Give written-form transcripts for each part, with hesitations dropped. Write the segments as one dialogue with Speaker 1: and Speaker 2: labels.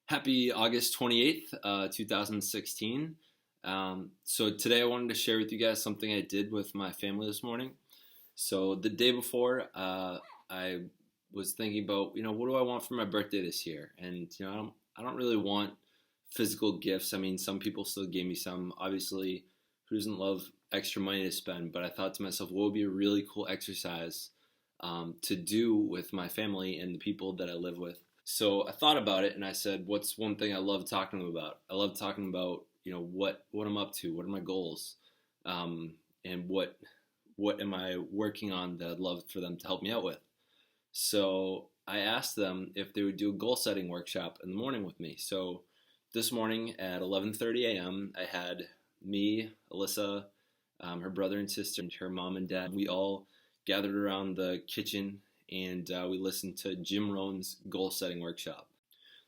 Speaker 1: Happy August 28th, 2016. So today I wanted to share with you guys something I did with my family this morning. So the day before, I was thinking about, what do I want for my birthday this year? And, I don't really want physical gifts. I mean, some people still gave me some. Obviously, who doesn't love extra money to spend? But I thought to myself, what would be a really cool exercise to do with my family and the people that I live with? So I thought about it and I said, what's one thing I love talking to them about? I love talking about, what I'm up to, what are my goals, and what am I working on that I'd love for them to help me out with. So I asked them if they would do a goal setting workshop in the morning with me. So this morning at 11:30 a.m., I had me, Alyssa, her brother and sister, and her mom and dad. We all gathered around the kitchen and we listened to Jim Rohn's goal setting workshop.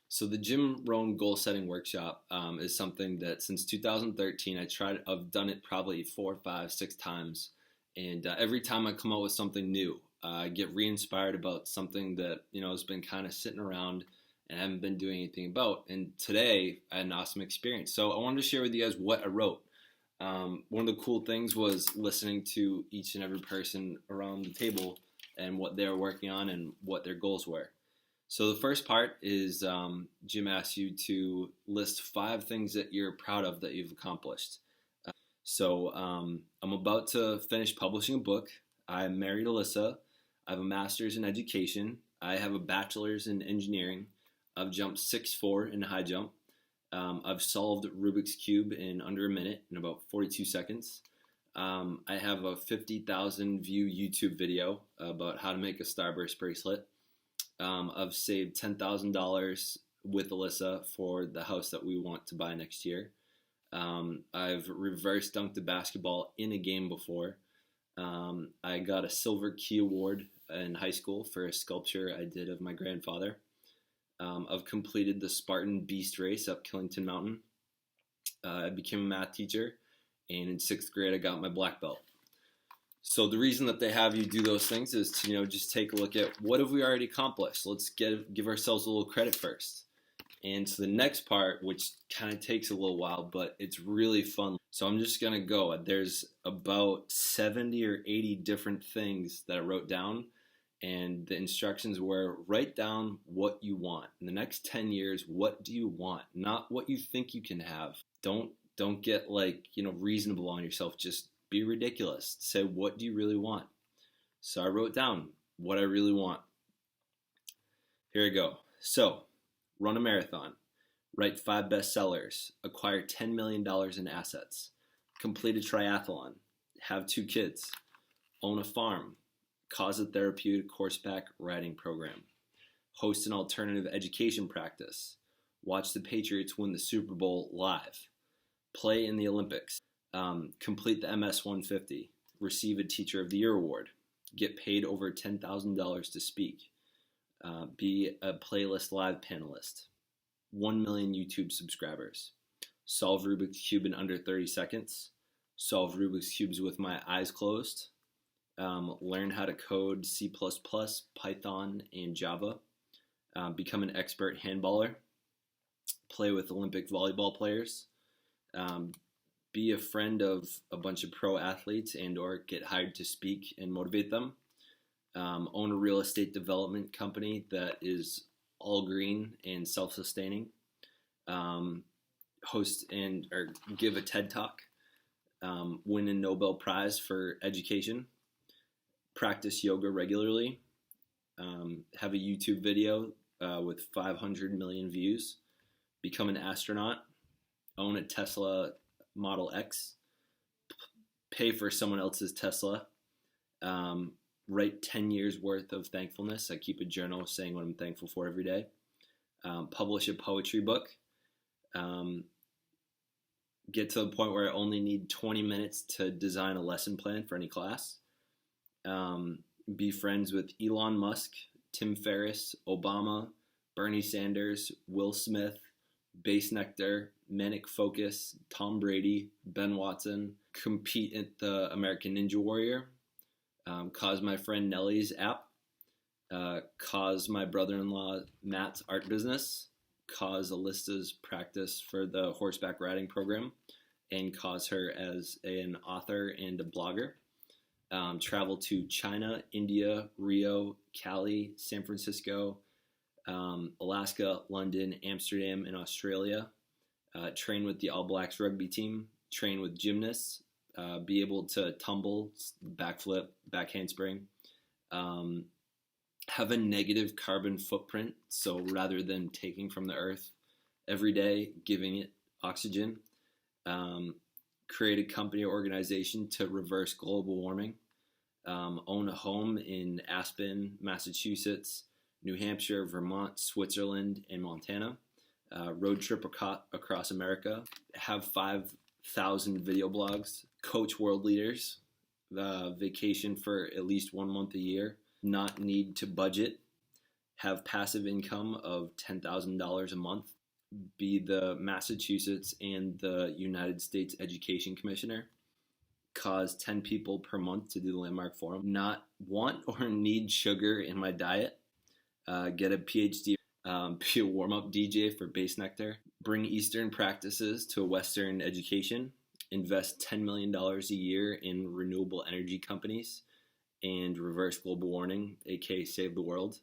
Speaker 1: So the Jim Rohn goal setting workshop is something that since 2013 I've done it probably 4, 5, 6 times, and every time I come out with something new, I get re-inspired about something that has been kind of sitting around and I haven't been doing anything about. And today I had an awesome experience. So I wanted to share with you guys what I wrote. One of the cool things was listening to each and every person around the table and what they were working on and what their goals were. So the first part is Jim asks you to list 5 things that you're proud of that you've accomplished. So I'm about to finish publishing a book. I'm married to Alyssa. I have a master's in education. I have a bachelor's in engineering. I've jumped 6'4" in high jump. I've solved Rubik's Cube in under a minute, in about 42 seconds. I have a 50,000 view YouTube video about how to make a Starburst bracelet. I've saved $10,000 with Alyssa for the house that we want to buy next year. I've reverse dunked a basketball in a game before. I got a Silver Key Award in high school for a sculpture I did of my grandfather. I've completed the Spartan Beast race up Killington Mountain. I became a math teacher. And in 6th grade, I got my black belt. So the reason that they have you do those things is to, just take a look at what have we already accomplished. Let's give ourselves a little credit first. And so the next part, which kind of takes a little while, but it's really fun. So I'm just going to go. There's about 70 or 80 different things that I wrote down. And the instructions were write down what you want. In the next 10 years, what do you want? Not what you think you can have. Don't get reasonable on yourself. Just be ridiculous. Say, what do you really want? So I wrote down what I really want. Here I go. So, run a marathon, write 5 bestsellers, acquire $10 million in assets, complete a triathlon, have 2 kids, own a farm, cause a therapeutic horseback riding program, host an alternative education practice, watch the Patriots win the Super Bowl live, play in the Olympics, complete the MS 150, receive a Teacher of the Year award, get paid over $10,000 to speak, be a playlist live panelist, 1 million YouTube subscribers, solve Rubik's Cube in under 30 seconds, solve Rubik's Cubes with my eyes closed, learn how to code C++, Python, and Java, become an expert handballer, play with Olympic volleyball players, be a friend of a bunch of pro athletes and or get hired to speak and motivate them, own a real estate development company that is all green and self-sustaining, host or give a TED Talk, win a Nobel Prize for education, practice yoga regularly, have a YouTube video with 500 million views, become an astronaut, own a Tesla Model X, pay for someone else's Tesla, write 10 years worth of thankfulness. I keep a journal saying what I'm thankful for every day. Publish a poetry book. Get to the point where I only need 20 minutes to design a lesson plan for any class. Be friends with Elon Musk, Tim Ferriss, Obama, Bernie Sanders, Will Smith, Base Nectar, Manic Focus, Tom Brady, Ben Watson, compete at the American Ninja Warrior, cause my friend Nellie's app, cause my brother-in-law Matt's art business, cause Alyssa's practice for the horseback riding program and cause her as an author and a blogger. Travel to China, India, Rio, Cali, San Francisco, Alaska, London, Amsterdam, and Australia. Train with the All Blacks rugby team. Train with gymnasts. Be able to tumble, backflip, back handspring. Have a negative carbon footprint, so rather than taking from the earth every day, giving it oxygen. Create a company or organization to reverse global warming. Own a home in Aspen, Massachusetts, New Hampshire, Vermont, Switzerland, and Montana. Road trip across America. Have 5,000 video blogs. Coach world leaders. Vacation for at least 1 month a year. Not need to budget. Have passive income of $10,000 a month. Be the Massachusetts and the United States Education Commissioner. Cause 10 people per month to do the Landmark Forum. Not want or need sugar in my diet. Get a PhD. Be a warm-up DJ for Bass Nectar. Bring Eastern practices to a Western education. Invest $10 million a year in renewable energy companies and reverse global warming, aka save the world.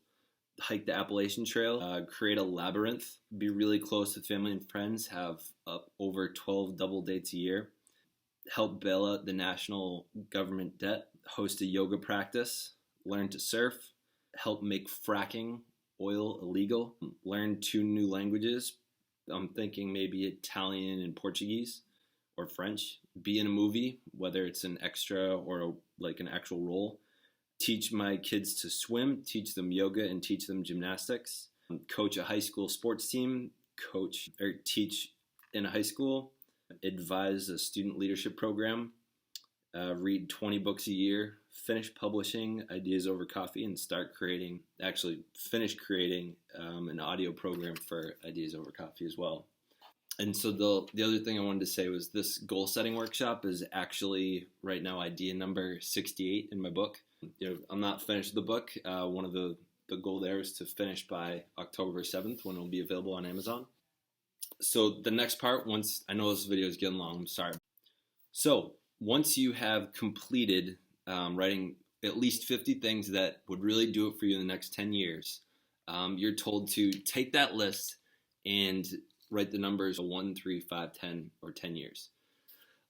Speaker 1: Hike the Appalachian Trail, create a labyrinth, be really close with family and friends, have over 12 double dates a year, help bail out the national government debt, host a yoga practice, learn to surf, help make fracking oil illegal, learn 2 new languages. I'm thinking maybe Italian and Portuguese or French. Be in a movie, whether it's an extra or like an actual role. Teach my kids to swim, teach them yoga, and teach them gymnastics. Coach a high school sports team, teach in a high school, advise a student leadership program, read 20 books a year, finish publishing Ideas Over Coffee, and finish creating an audio program for Ideas Over Coffee as well. And so the other thing I wanted to say was this goal setting workshop is actually right now idea number 68 in my book. I'm not finished with the book. One of the goal there is to finish by October 7th when it'll be available on Amazon. So the next part, I know this video is getting long, I'm sorry. So once you have completed writing at least 50 things that would really do it for you in the next 10 years, you're told to take that list and write the numbers 1, 3, 5, 10, or 10 years.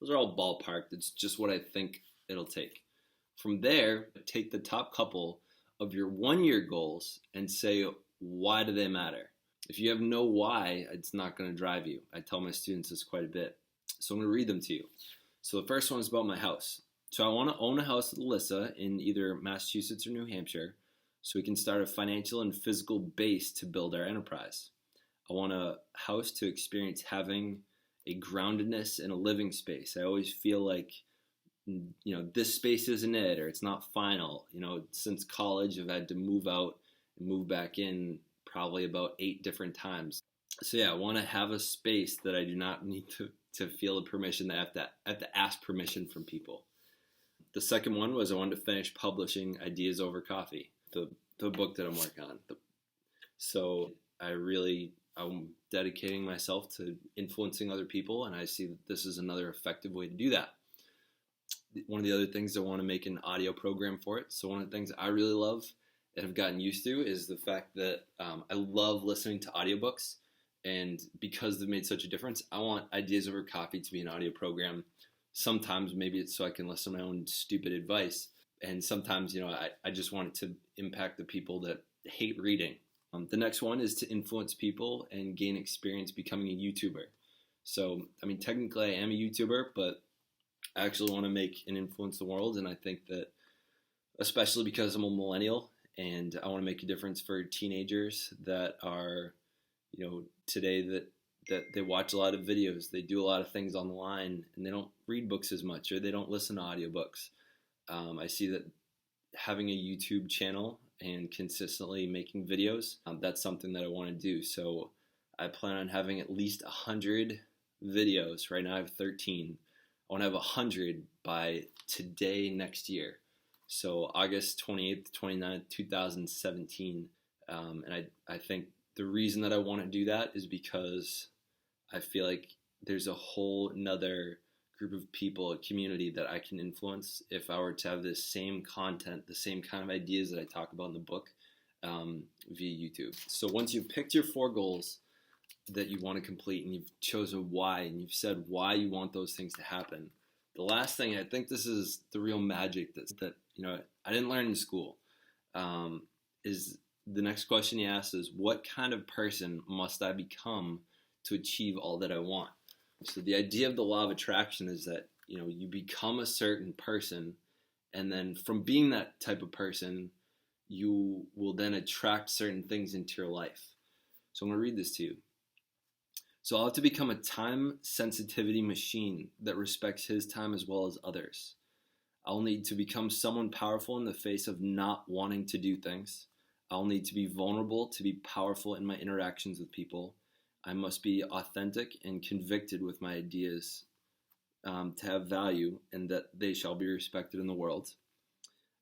Speaker 1: Those are all ballpark. It's just what I think it'll take. From there, take the top couple of your 1-year goals and say, why do they matter? If you have no why, it's not going to drive you. I tell my students this quite a bit. So I'm going to read them to you. So the first one is about my house. So I want to own a house with Alyssa in either Massachusetts or New Hampshire so we can start a financial and physical base to build our enterprise. I want a house to experience having a groundedness in a living space. I always feel like, this space isn't it, or it's not final. Since college, I've had to move out and move back in probably about 8 different times. So yeah, I want to have a space that I do not need to feel the permission that I have to ask permission from people. The second one was I wanted to finish publishing Ideas Over Coffee, the book that I'm working on. So I'm dedicating myself to influencing other people, and I see that this is another effective way to do that. One of the other things I want to make an audio program for it. So one of the things I really love and have gotten used to is the fact that I love listening to audiobooks, and because they've made such a difference, I want Ideas Over Coffee to be an audio program. Sometimes maybe it's so I can listen to my own stupid advice, and sometimes I just want it to impact the people that hate reading. The next one is to influence people and gain experience becoming a YouTuber. So, technically I am a YouTuber, but I actually want to make and influence the world, and I think that, especially because I'm a millennial, and I want to make a difference for teenagers that are, today that they watch a lot of videos, they do a lot of things online, and they don't read books as much, or they don't listen to audiobooks. I see that having a YouTube channel and consistently making videos, that's something that I want to do. So I plan on having at least 100 videos. Right now I have 13. I want to have 100 by today next year. So August 28th, 29th, 2017. And I think The reason that I want to do that is because I feel like there's a whole another group of people, a community that I can influence if I were to have this same content, the same kind of ideas that I talk about in the book via YouTube. So once you've picked your 4 goals that you want to complete and you've chosen why and you've said why you want those things to happen, the last thing, I think this is the real magic that I didn't learn in school, is the next question he asks is, what kind of person must I become to achieve all that I want? So the idea of the law of attraction is that you become a certain person, and then from being that type of person, you will then attract certain things into your life. So I'm going to read this to you. So I'll have to become a time sensitivity machine that respects his time as well as others. I'll need to become someone powerful in the face of not wanting to do things. I'll need to be vulnerable to be powerful in my interactions with people. I must be authentic and convicted with my ideas to have value and that they shall be respected in the world.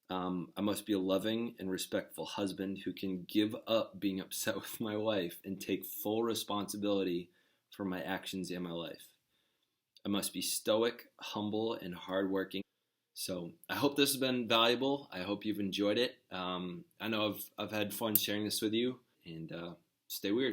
Speaker 1: I must be a loving and respectful husband who can give up being upset with my wife and take full responsibility for my actions in my life. I must be stoic, humble, and hardworking. So I hope this has been valuable. I hope you've enjoyed it. I know I've had fun sharing this with you, and stay weird.